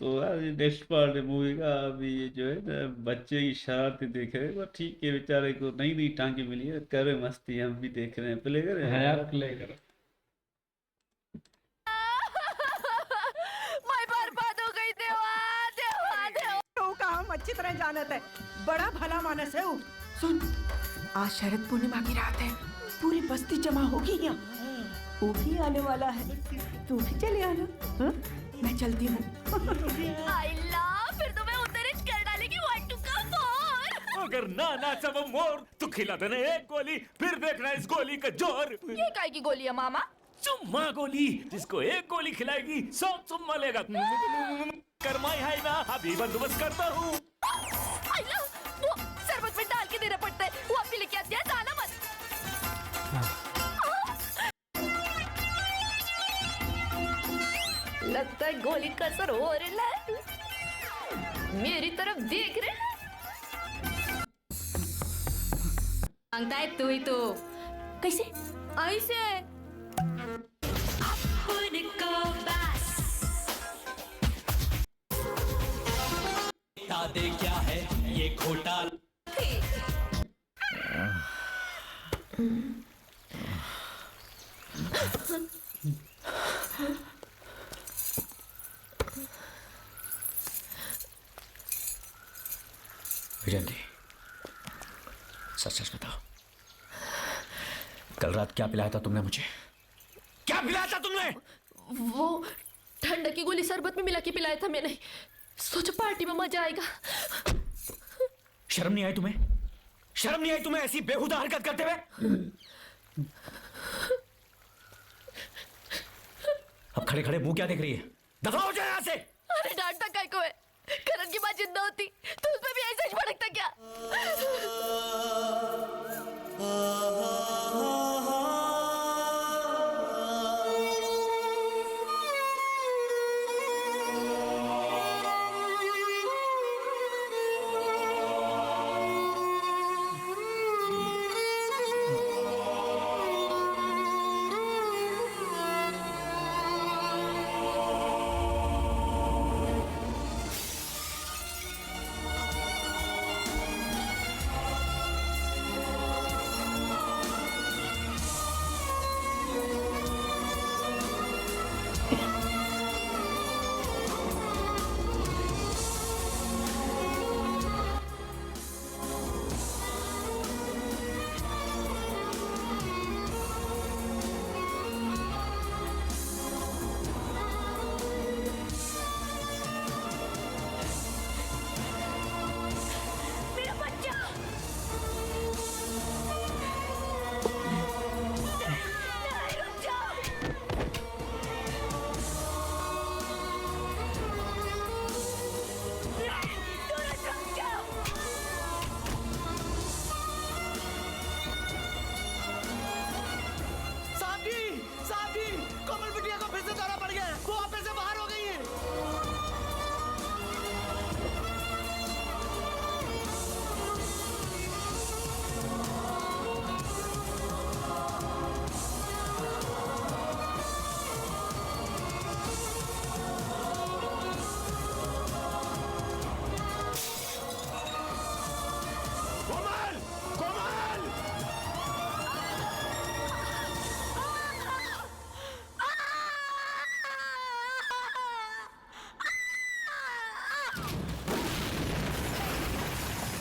तो यार ये नेक्स्ट पार्ट है मूवी का। अभी ये जो है ना बच्चे की शरारती देख रहे हैं, वो ठीक है, बेचारे को नई नई टांगे मिली है, करे मस्ती, हम भी देख रहे हैं, प्ले करें। है यार, प्ले करो। मैं बर्बाद हो गई, देवा देवा देवा। तो का हम अच्छी तरह जानत है, बड़ा भला मानस है वो। सुन, आज शरद पूर्णिमा की रात है, पूरी बस्ती जमा होगी यहाँ, वो भी आने वाला है, तू भी चले आना। हाँ? मैं चलती हूँ। आई लव, फिर तो मैं उधर ही कर डालेगी, वन टू का फोर। अगर ना नाचा वो मोर तो खिला देना एक गोली, फिर देखना इस गोली का जोर। ये काय की गोली है मामा? चुम्मा गोली, जिसको एक गोली खिलाएगी 100 चुम्मा लेगा। करमाई है ना, अभी बंदोबस्त करता हूँ। आई लव, वो शरबत में डाल के देना पड़ता है, वो अभी लेके आती है, जाना मत। लगता है गोली का असर हो रहा है, मेरी तरफ देख रहे हैं। मांगता है तू ही तो। कैसे? ऐसे दे क्या है ये घोटाला। विजयंती, सच सच बताओ, कल रात क्या पिलाया था तुमने मुझे? क्या पिलाया था तुमने? वो ठंडा की गोली शरबत में मिला के पिलाया था मैंने, सोचा पार्टी में मजा आएगा। शर्म नहीं आई तुम्हें? शर्म नहीं आई तुम्हें ऐसी बेहुदा हरकत करते हुए? अब खड़े खड़े मुंह क्या देख रही है? दफा हो जाए यहां से। अरे डांटता काय को है? करण की माँ जिंदा होती तो उसमें भी ऐसा ही भड़कता क्या? मेरा बच्चा! नहीं, रुक जाओ। नहीं, तुरंत रुक जाओ। साहब जी, कोमल बिटिया को फिर से दौरा पड़ गया है, वो वापस से बाहर हो गई है। कोमल, कोमल!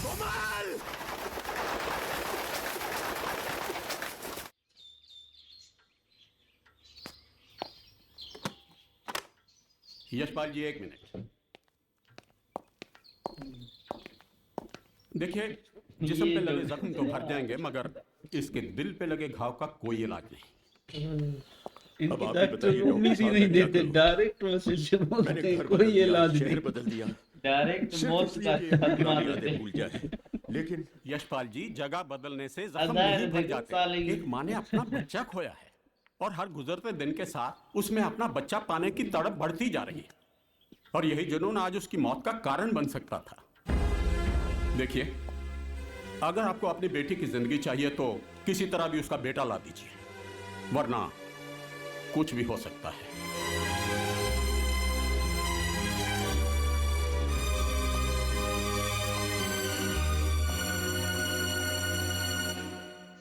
कोमल! यशपाल जी, एक मिनट। देखिए, जिस्म पे लगे जख्म तो भर जाएंगे, मगर इसके दिल पे लगे घाव का कोई इलाज नहीं। इनके अब आप ही डॉक्टर बताइए, डॉक्टर उम्मीद ही साहब, नहीं मैं क्या देते, करूं? डायरेक्ट मैसेज से बोलते मैंने हैं, घर कोई बदल दिया, इलाज शहर नहीं। बदल दिया, डायरेक्ट सिर्फ मौत इसलिए का कि एक हाथ मार पुरानी देते यादें भूल जाए। लेकिन यशपाल जी, जगह बदलने से जख्म अज़ाहिर नहीं भर देखो जाते। साले की। एक माँ ने अपना बच्चा खोया है और हर गुजरते दिन के साथ उसमें अपना बच्चा पाने की तड़प बढ़ती जा रही है, और यही जुनून आज उसकी मौत का कारण बन सकता था। देखिए, अगर आपको अपनी बेटी की जिंदगी चाहिए तो किसी तरह भी उसका बेटा ला दीजिए, वरना कुछ भी हो सकता है।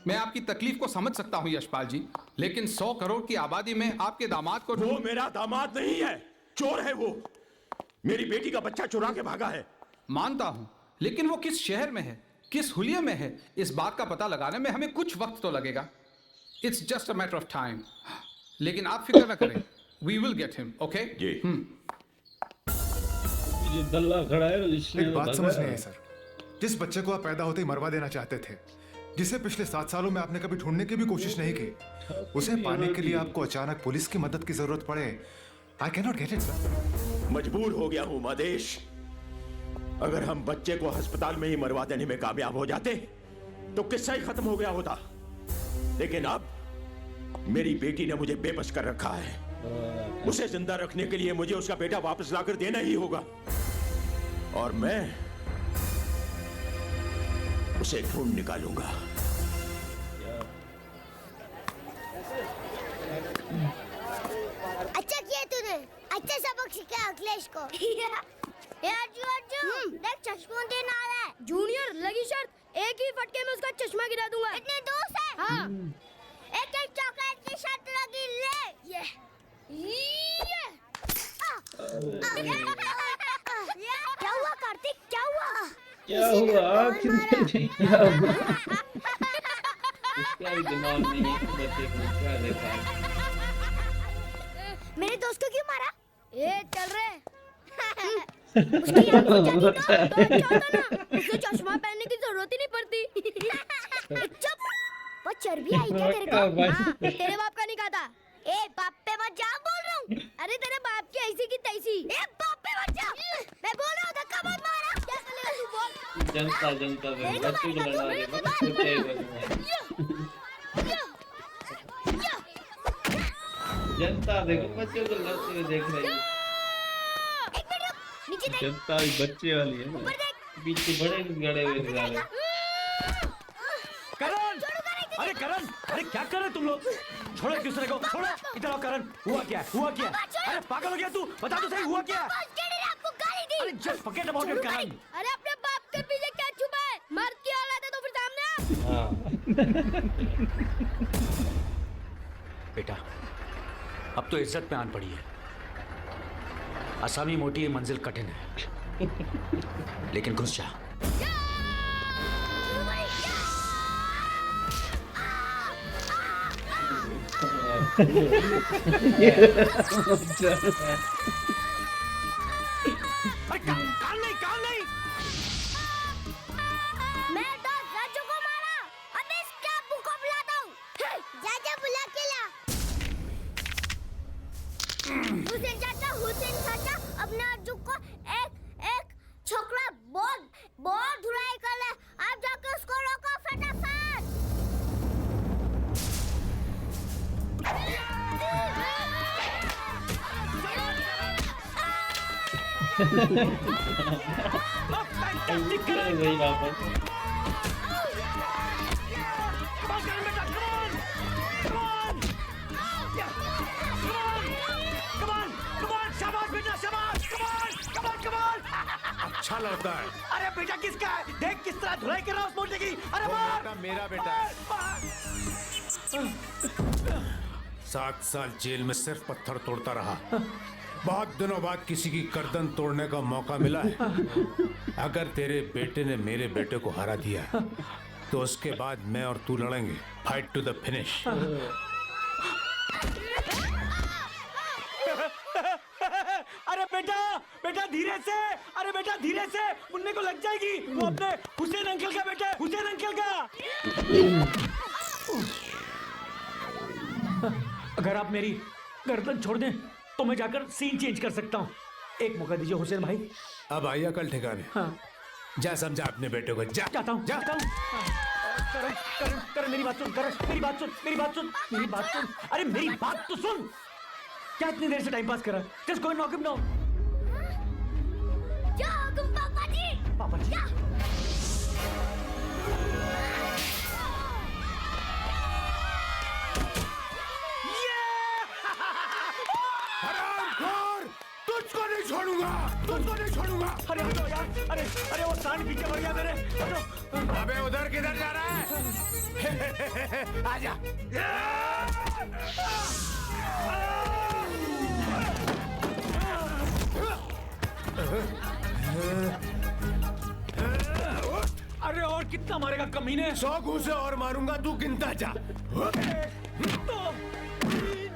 मैं आपकी तकलीफ को समझ सकता हूं यशपाल जी, लेकिन 100 करोड़ की आबादी में आपके दामाद को वो मेरा दामाद नहीं है, चोर है वो। मेरी बेटी का बच्चा चुरा के भागा है। मानता हूं, लेकिन वो किस शहर में है, किस हुलिये में है, इस बात का पता लगाने में हमें कुछ वक्त तो लगेगा। It's just a matter of time. लेकिन आप फिक्र न करें, we will get him, okay? जी। जो दल्ला खड़ा है इसने एक तो बात भगा समझ नहीं है। आई सर, जिस बच्चे को आप पैदा होते ही मरवा देना चाहते थे, जिसे पिछले 7 सालों में आपने कभी ढूंढने की भी कोशिश नहीं की, उसे पाने के लिए आपको अचानक पुलिस की मदद की जरूरत पड़े। I can not get it sir. मजबूर हो गया हूं मदेश। अगर हम बच्चे को अस्पताल में ही मरवा देने में कामयाब हो जाते तो किस्सा ही खत्म हो गया होता, लेकिन अब मेरी बेटी ने मुझे बेबस कर रखा है। उसे जिंदा रखने के लिए मुझे उसका बेटा वापस लाकर देना ही होगा, और मैं उसे ढूंढ निकालूंगा। अच्छा किया तूने, अच्छा सबक सिखाया अखिलेश को। अर्जुन देख चश्मोदीन आ रहा है। जूनियर लगी शर्त, एक ही फटके में उसका चश्मा गिरा दूंगा। इतने दूर से? हाँ। एक चॉकलेट की शर्त लगी, ले ये। क्या हुआ कार्तिक, क्या हुआ? क्या हुआ? आखिर में क्या हुआ? इसका भी दिमाग नहीं है कि बच्चे को क्या देखा है। मेरे दोस्त को क्यों मारा? ए चल रे। उसकी आंख बुझा दी तो अच्छा होता ना। उसे चश्मा पहनने की जरूरत ही नहीं पड़ती। चुप, वो चर्बी आई क्या तेरे को? हाँ, तेरे बाप का नहीं कहा था। ए बाप पे मत जा, बोल रहा हूँ। अरे तेरे बाप की ऐसी की तैसी। ए बाप पे मत जा, मैं बोल रहा हूँ, धक्का मत मारा। क्या करेगा तू, बोल। जनता जनता में बच्चे को लड़ा दे, बच्चे को क्या करूँगा? जनता देखो बच्चे को लड़ते हुए देख रही है। नीचे देख, जनता भी बच्चे वाली है ना, पीछे बड़े गड़े हुए निकाले। करण, अरे करण, अरे क्या कर रहे तुम लोग? छोड़ो एक दूसरे को, छोड़ो। इधर आओ करण, हुआ क्या है? हुआ क्या है? अरे पागल हो गया तू? बता तो सही, हुआ क्या है? आपको गाली दी। अरे जस्ट फॉरगेट अबाउट इट करण। अरे अपने बाप के पीछे क्या छुपा है? मर्द की औलाद है तो फिर सामने आ। हाँ। बेटा, अब तो इज्जत पे आन पड़ी है। आसामी मोटी है, मंजिल कठिन है, लेकिन घुस जा। कान नहीं। मैं तो राजू को मारा, अब इस टापू को बुलाता हूँ। जा बुला के ला। हुसैन चाचा अपने अर्जू को एक छोकरा बहुत धुलाई कर ले। आप जाकर उसको रोको फटाफट। वही वापस अच्छा लड़का है। अरे बेटा किसका है? देख किस तरह धुलाई कर रहा है उस मोटे की। अरे मार! मेरा बेटा है। 7 साल जेल में सिर्फ पत्थर तोड़ता रहा, बहुत दिनों बाद किसी की गर्दन तोड़ने का मौका मिला है। अगर तेरे बेटे ने मेरे बेटे को हरा दिया तो उसके बाद मैं और तू लड़ेंगे, फाइट टू द फिनिश। अरे बेटा धीरे से। अरे बेटा धीरे से, मुन्ने को लग जाएगी। वो अपने हुसैन अंकल का बेटा है, हुसैन अंकल का। अगर आप मेरी गर्दन छोड़ दें तो मैं जाकर सीन चेंज कर सकता हूँ। एक मौका दीजिए हुसैन भाई। अब आइए कल ठिकाने। हाँ। जा समझा अपने बेटे को। जाता हूँ। करण मेरी बात सुन, करण मेरी बात सुन। अरे मेरी बात तो सुन। क्या इतनी देर से टाइम पास कर रहा है? Just go and knock him down. क्या हुकुम पापा जी? पापा जी। हरामखोर, तुझको नहीं छोड़ूंगा। तुझको नहीं छोड़ूंगा। अरे हटो यार, अरे अरे वो सांड पीछे पड़ गया मेरे, हटो। अबे उधर किधर जा रहा है? आजा। अरे और कितना मारेगा कमीने? 100 घूंसे और मारूंगा, तू गिनता जा। 1, 2, 3,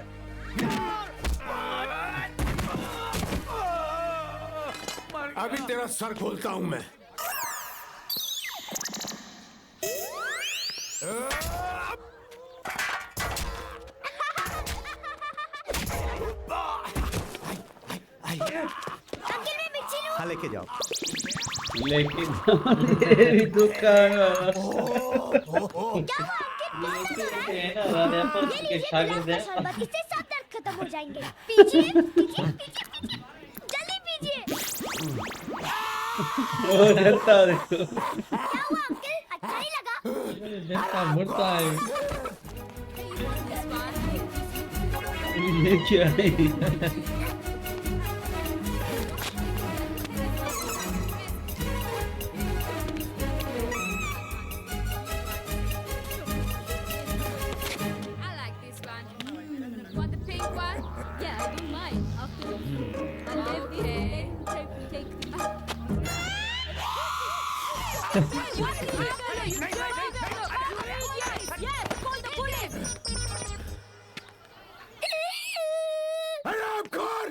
4, अभी तेरा सर खोलता हूं मैं। अंकल मैं बिच्छी लूं? हाँ लेके जाओ। लेकिन मेरी दुकान शरबत इससे सब दर्द खत्म हो जाएंगे। पीजिए पीजिए पीजिए पीजिए, जल्दी पीजिए। डरता देखो, क्या हुआ अंकल, अच्छा नहीं लगा? डरता मुड़ता है। ये क्या है? I like this one. Want the pink one? Yeah, I don't mind. After okay. Take the Yes, call the police. हरामखोर!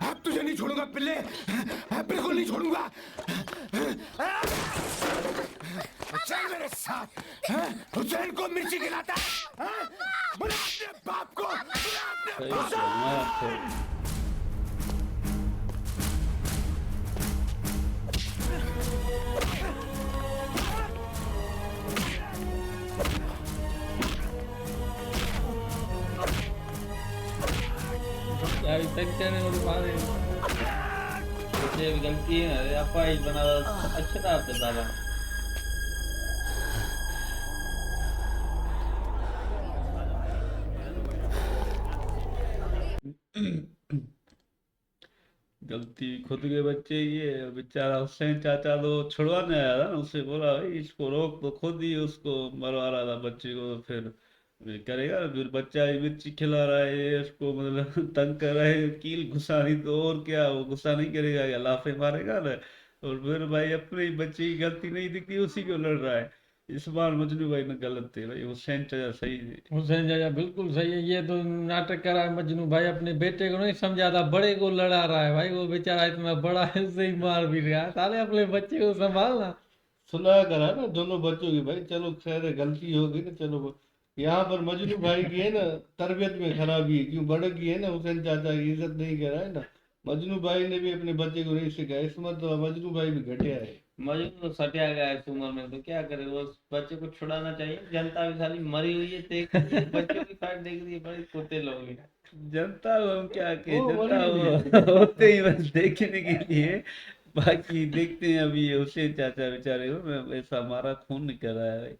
अब तुझे नहीं छोड़ूंगा पिल्ले, बिल्कुल नहीं छोड़ूंगा। चल मेरे साथ। हुसैन को मिर्ची खिलाता है? बुला अपने बाप को, बुला अपने बाप को। यार तक ने मुझे मारे, मुझे गलती है। अरे आपा ही बना अच्छा था आपका दादा। गलती खुद के बच्चे ही है बेचारा। हुसैन चाचा तो छुड़वाने आया था ना, उससे बोला भाई इसको रोक, तो खुद ही उसको मरवा रहा था बच्चे को। फिर करेगा, फिर बच्चा ही मिर्ची खिला रहा है इसको, मतलब तंग कर रहा है, कील घुसा नहीं तो और क्या, वो गुस्सा नहीं करेगा क्या, लाफे मारेगा ना। और फिर भाई अपने ही बच्चे की गलती नहीं दिखती, उसी को लड़ रहा है। इस बार मजनू भाई ने गलत थे भाई, हुसैन चाचा सही थे। हुसैन चाचा बिल्कुल सही है। ये तो नाटक करा है मजनू भाई, अपने बेटे को नहीं समझा था, बड़े को लड़ा रहा है भाई। वो बेचारा इतना बड़ा है, उसे ही मार भी रहा है। साले अपने बच्चे को संभालना। सुलह करा ना दोनों बच्चों की भाई, चलो खैर है, गलती हो गई ना, चलो। यहाँ पर मजनू भाई की है ना तरबियत में खराबी है, क्यों बड़े की है ना, हुसैन चाचा की इज्जत नहीं कर रहा है ना। मजनू भाई ने भी अपने बच्चे को नहीं सिखाया, इस मतलब मजनू भाई भी घटिया है। मजनू तो सटिया गया है इस उम्र में, तो क्या करे, वो बच्चे को छुड़ाना चाहिए। जनता भी साली मरी हुई है, देख बच्चों की फाइट देख रही है, बड़े कुत्ते लोग हैं। जनता को हम क्या कहें, जनता वो होते ही बस देखने के लिए। बाकी देखते हैं अभी हुसैन चाचा बेचारे को, ऐसा हमारा खून निकल रहा है भाई।